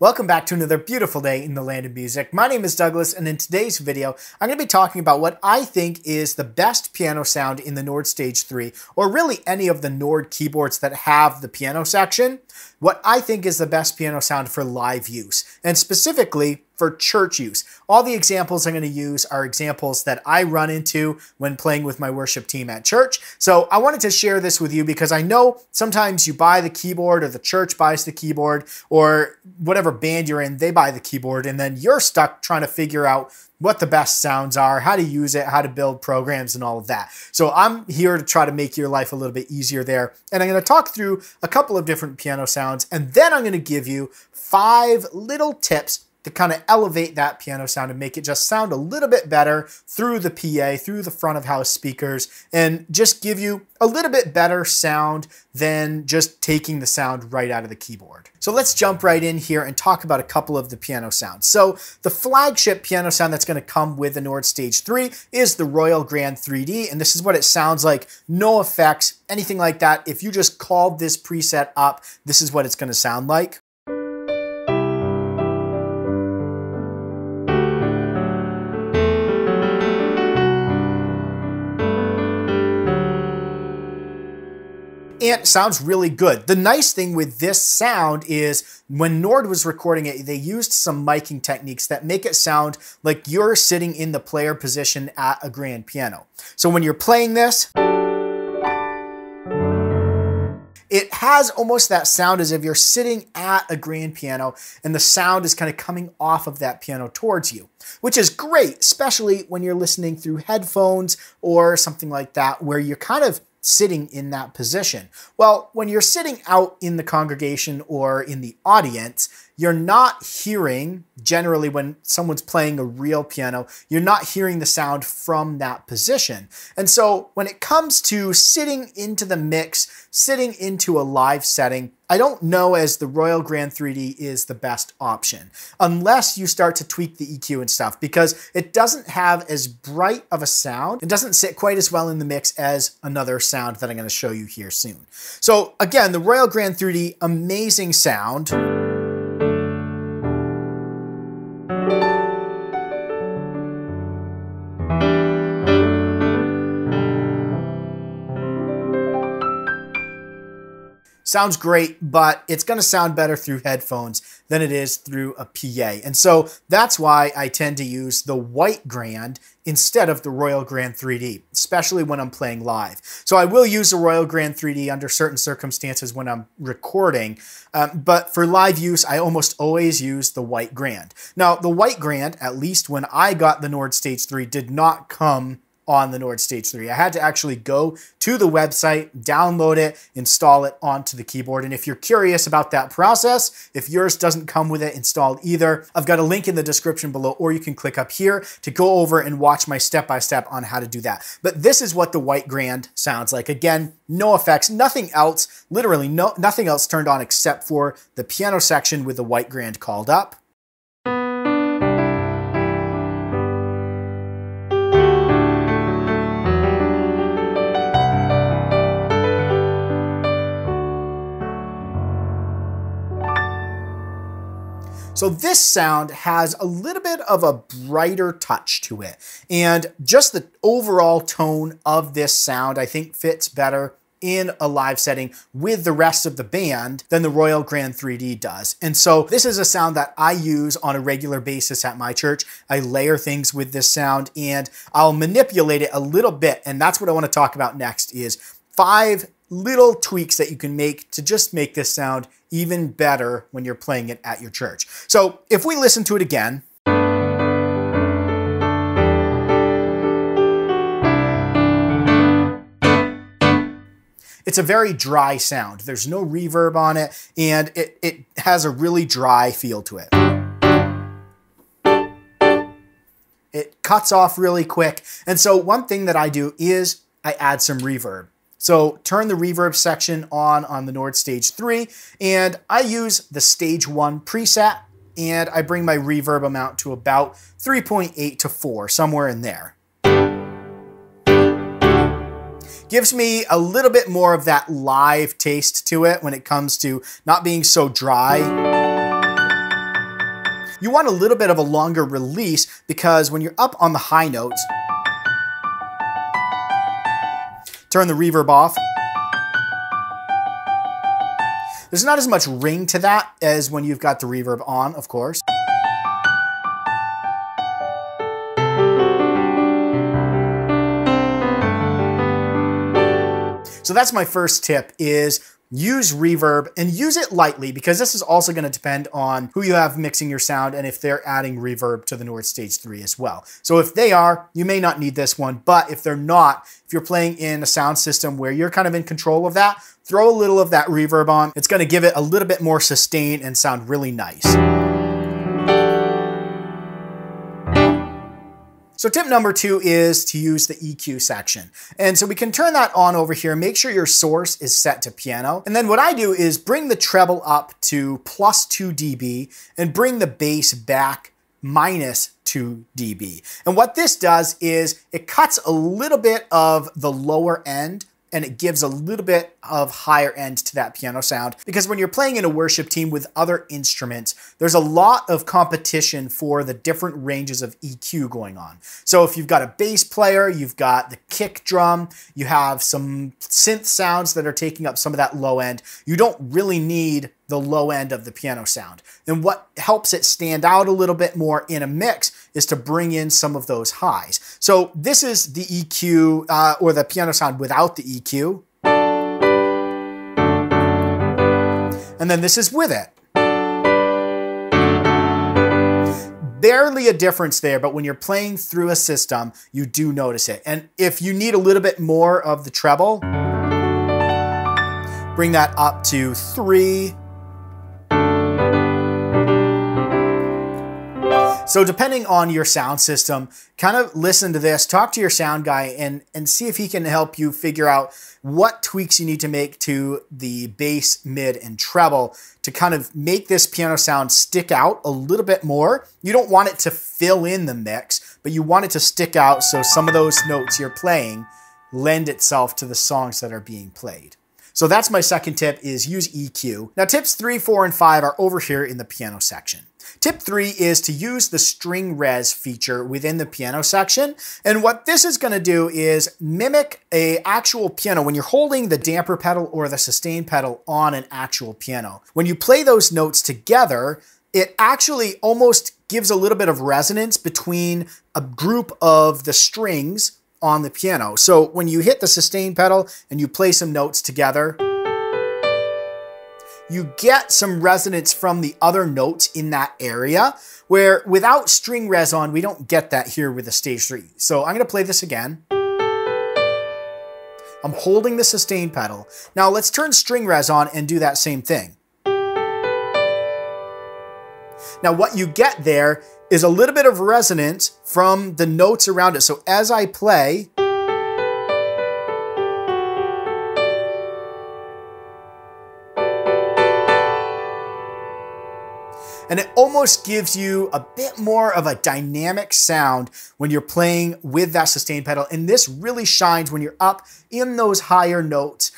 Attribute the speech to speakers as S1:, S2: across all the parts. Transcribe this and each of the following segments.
S1: Welcome back to another beautiful day in the land of music. My name is Douglas, and in today's video, I'm going to be talking about what I think is the best piano sound in the Nord Stage 3, or really any of the Nord keyboards that have the piano section. What I think is the best piano sound for live use, and specifically for church use. All the examples I'm going to use are examples that I run into when playing with my worship team at church. So I wanted to share this with you because I know sometimes you buy the keyboard, or the church buys the keyboard, or whatever band you're in, they buy the keyboard, and then you're stuck trying to figure out what the best sounds are, how to use it, how to build programs, and all of that. So I'm here to try to make your life a little bit easier there. And I'm going to talk through a couple of different piano sounds, and then I'm going to give you 5 little tips to kind of elevate that piano sound and make it just sound a little bit better through the PA, through the front of house speakers, and just give you a little bit better sound than just taking the sound right out of the keyboard. So let's jump right in here and talk about a couple of the piano sounds. So the flagship piano sound that's going to come with the Nord Stage 3 is the Royal Grand 3D, and this is what it sounds like. No effects, anything like that. If you just called this preset up, this is what it's going to sound like. And it sounds really good. The nice thing with this sound is when Nord was recording it, they used some miking techniques that make it sound like you're sitting in the player position at a grand piano. So when you're playing this, it has almost that sound as if you're sitting at a grand piano and the sound is kind of coming off of that piano towards you, which is great, especially when you're listening through headphones or something like that, where you're kind of sitting in that position. Well, when you're sitting out in the congregation or in the audience, you're not hearing, generally when someone's playing a real piano, you're not hearing the sound from that position. And so when it comes to sitting into the mix, sitting into a live setting, I don't know as the Royal Grand 3D is the best option, unless you start to tweak the EQ and stuff, because it doesn't have as bright of a sound. It doesn't sit quite as well in the mix as another sound that I'm going to show you here soon. So again, the Royal Grand 3D, amazing sound. Sounds great, but it's going to sound better through headphones than it is through a PA. And so that's why I tend to use the White Grand instead of the Royal Grand 3D, especially when I'm playing live. So I will use the Royal Grand 3D under certain circumstances when I'm recording, but for live use, I almost always use the White Grand. Now, the White Grand, at least when I got the Nord Stage 3, did not come on the Nord Stage 3. I had to actually go to the website, download it, install it onto the keyboard. And if you're curious about that process, if yours doesn't come with it installed either, I've got a link in the description below, or you can click up here to go over and watch my step-by-step on how to do that. But this is what the White Grand sounds like. Again, no effects, nothing else, literally nothing else turned on except for the piano section with the White Grand called up. So this sound has a little bit of a brighter touch to it. And just the overall tone of this sound, I think, fits better in a live setting with the rest of the band than the Royal Grand 3D does. And so this is a sound that I use on a regular basis at my church. I layer things with this sound and I'll manipulate it a little bit. And that's what I want to talk about next, is 5 little tweaks that you can make to just make this sound even better when you're playing it at your church. So if we listen to it again, it's a very dry sound. There's no reverb on it, and it has a really dry feel to it. It cuts off really quick. And so one thing that I do is I add some reverb. So turn the reverb section on the Nord Stage 3, and I use the Stage 1 preset, and I bring my reverb amount to about 3.8 to 4, somewhere in there. Gives me a little bit more of that live taste to it when it comes to not being so dry. you want a little bit of a longer release because when you're up on the high notes, turn the reverb off. There's not as much ring to that as when you've got the reverb on, of course. So that's my first tip, is use reverb and use it lightly, because this is also going to depend on who you have mixing your sound and if they're adding reverb to the Nord Stage 3 as well. So if they are, you may not need this one, but if they're not, if you're playing in a sound system where you're kind of in control of that, throw a little of that reverb on. It's going to give it a little bit more sustain and sound really nice. So tip number 2 is to use the EQ section. And so we can turn that on over here. Make sure your source is set to piano. And then what I do is bring the treble up to +2 dB and bring the bass back -2 dB. And what this does is it cuts a little bit of the lower end and it gives a little bit of higher end to that piano sound. Because when you're playing in a worship team with other instruments, there's a lot of competition for the different ranges of EQ going on. So if you've got a bass player, you've got the kick drum, you have some synth sounds that are taking up some of that low end, you don't really need the low end of the piano sound. And what helps it stand out a little bit more in a mix is to bring in some of those highs. So this is the EQ or the piano sound without the EQ. And then this is with it. Barely a difference there, but when you're playing through a system, you do notice it. And if you need a little bit more of the treble, bring that up to 3. So depending on your sound system, kind of listen to this, talk to your sound guy and see if he can help you figure out what tweaks you need to make to the bass, mid, and treble to kind of make this piano sound stick out a little bit more. You don't want it to fill in the mix, but you want it to stick out so some of those notes you're playing lend itself to the songs that are being played. So that's my second tip, is use EQ. Now tips 3, 4, and 5 are over here in the piano section. Tip 3 is to use the string res feature within the piano section. And what this is going to do is mimic an actual piano when you're holding the damper pedal or the sustain pedal on an actual piano. When you play those notes together, it actually almost gives a little bit of resonance between a group of the strings on the piano. So when you hit the sustain pedal and you play some notes together, you get some resonance from the other notes in that area, where without string res on, we don't get that here with the Stage 3. So I'm going to play this again. I'm holding the sustain pedal. Now let's turn string res on and do that same thing. Now what you get there is a little bit of resonance from the notes around it. So as I play, and it almost gives you a bit more of a dynamic sound when you're playing with that sustain pedal. And this really shines when you're up in those higher notes.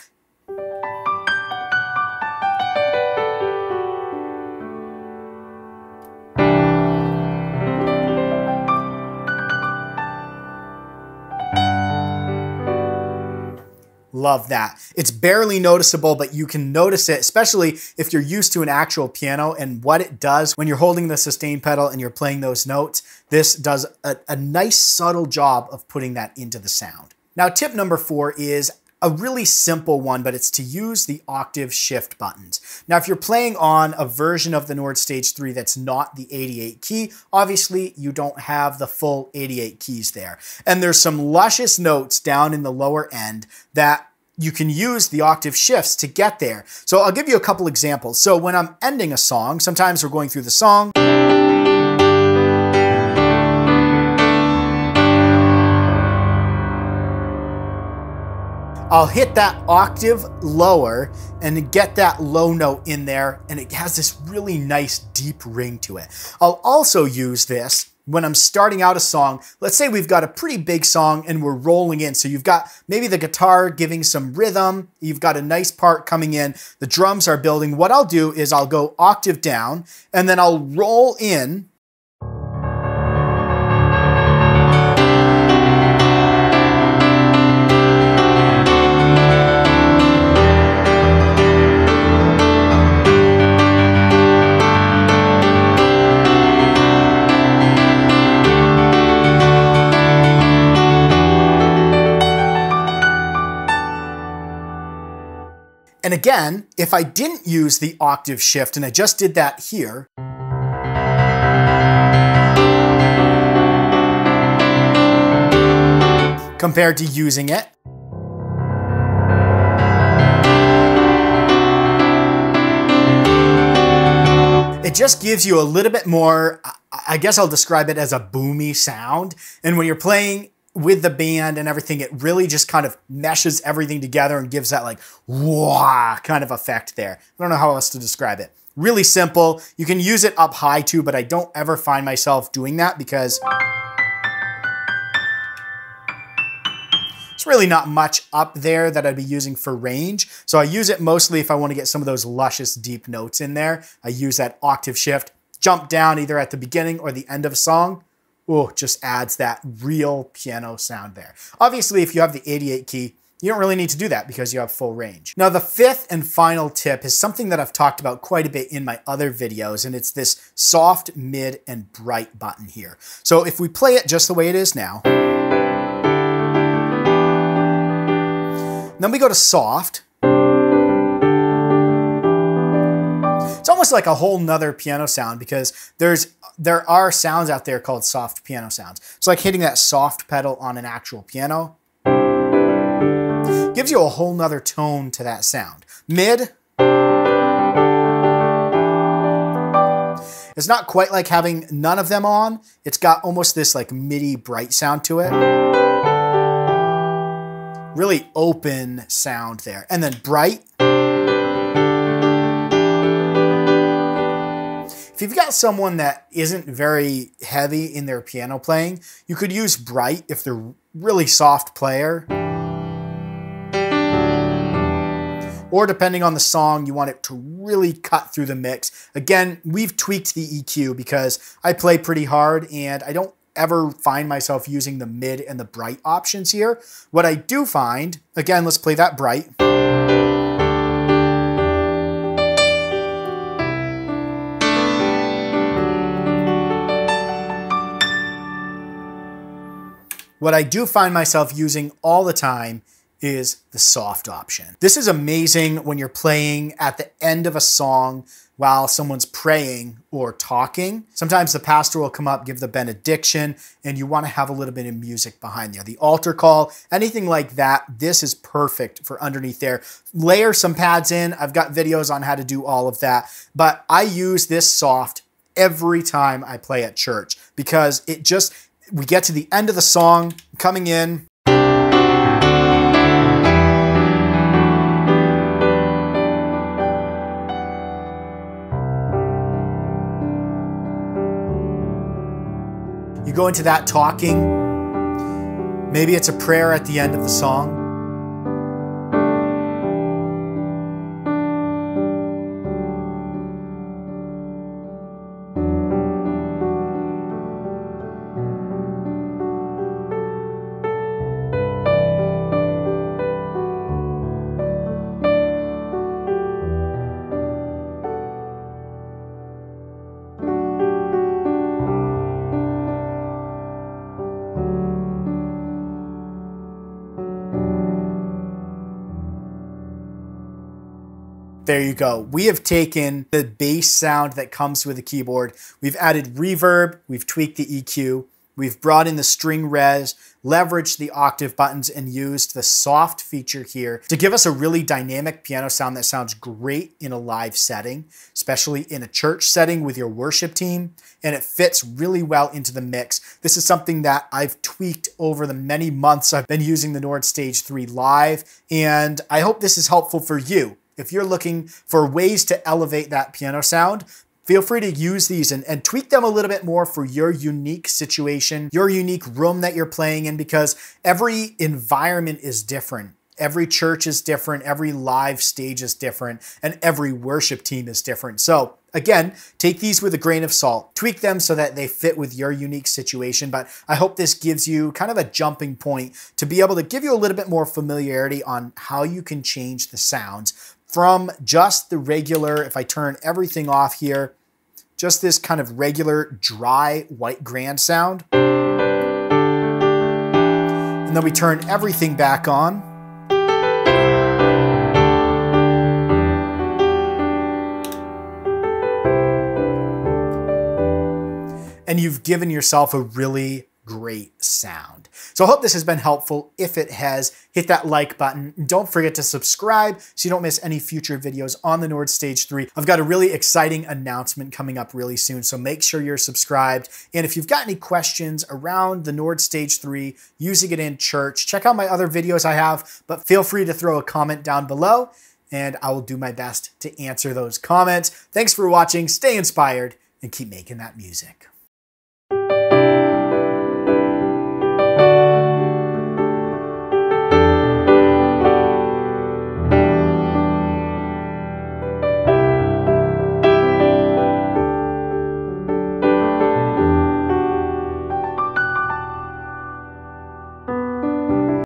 S1: Love that. It's barely noticeable, but you can notice it, especially if you're used to an actual piano and what it does when you're holding the sustain pedal and you're playing those notes. This does a nice subtle job of putting that into the sound. Now, tip number 4 is a really simple one, but it's to use the Octave Shift buttons. Now, if you're playing on a version of the Nord Stage 3 that's not the 88 key, obviously you don't have the full 88 keys there. And there's some luscious notes down in the lower end that you can use the octave shifts to get there. So I'll give you a couple examples. So when I'm ending a song, sometimes we're going through the song, I'll hit that octave lower and get that low note in there, and it has this really nice deep ring to it. I'll also use this when I'm starting out a song. Let's say we've got a pretty big song and we're rolling in. So you've got maybe the guitar giving some rhythm, you've got a nice part coming in, the drums are building. What I'll do is I'll go octave down and then I'll roll in And again, if I didn't use the octave shift and I just did that here, compared to using it, it just gives you a little bit more, I guess I'll describe it as a boomy sound. And when you're playing with the band and everything, it really just kind of meshes everything together and gives that like, wah kind of effect there. I don't know how else to describe it. Really simple. You can use it up high too, but I don't ever find myself doing that because it's really not much up there that I'd be using for range. So I use it mostly if I want to get some of those luscious deep notes in there. I use that octave shift, jump down either at the beginning or the end of a song. Oh, just adds that real piano sound there. Obviously, if you have the 88 key, you don't really need to do that because you have full range. Now, the fifth and final tip is something that I've talked about quite a bit in my other videos, and it's this soft, mid, and bright button here. So if we play it just the way it is now, then we go to soft. It's almost like a whole nother piano sound because there are sounds out there called soft piano sounds. It's like hitting that soft pedal on an actual piano. Gives you a whole nother tone to that sound. Mid. It's not quite like having none of them on. It's got almost this like MIDI bright sound to it. Really open sound there. And then bright. If you've got someone that isn't very heavy in their piano playing, you could use bright if they're really soft player. Or depending on the song, you want it to really cut through the mix. Again, we've tweaked the EQ because I play pretty hard and I don't ever find myself using the mid and the bright options here. What I do find, again, let's play that bright. What I do find myself using all the time is the soft option. This is amazing when you're playing at the end of a song while someone's praying or talking. Sometimes the pastor will come up, give the benediction, and you want to have a little bit of music behind there. The altar call, anything like that, this is perfect for underneath there. Layer some pads in. I've got videos on how to do all of that, but I use this soft every time I play at church because it just, we get to the end of the song, coming in. You go into that talking. Maybe it's a prayer at the end of the song. There you go. We have taken the bass sound that comes with the keyboard. We've added reverb. We've tweaked the EQ. We've brought in the string res, leveraged the octave buttons, and used the soft feature here to give us a really dynamic piano sound that sounds great in a live setting, especially in a church setting with your worship team, and it fits really well into the mix. This is something that I've tweaked over the many months I've been using the Nord Stage 3 live, and I hope this is helpful for you. If you're looking for ways to elevate that piano sound, feel free to use these and tweak them a little bit more for your unique situation, your unique room that you're playing in, because every environment is different. Every church is different, every live stage is different, and every worship team is different. So again, take these with a grain of salt, tweak them so that they fit with your unique situation. But I hope this gives you kind of a jumping point to be able to give you a little bit more familiarity on how you can change the sounds from just the regular, if I turn everything off here, just this kind of regular dry white grand sound. And then we turn everything back on. and you've given yourself a really great sound. So I hope this has been helpful. If it has, hit that like button. Don't forget to subscribe so you don't miss any future videos on the Nord Stage 3. I've got a really exciting announcement coming up really soon, so make sure you're subscribed. And if you've got any questions around the Nord Stage 3, using it in church, check out my other videos I have, but feel free to throw a comment down below and I will do my best to answer those comments. Thanks for watching, stay inspired, and keep making that music.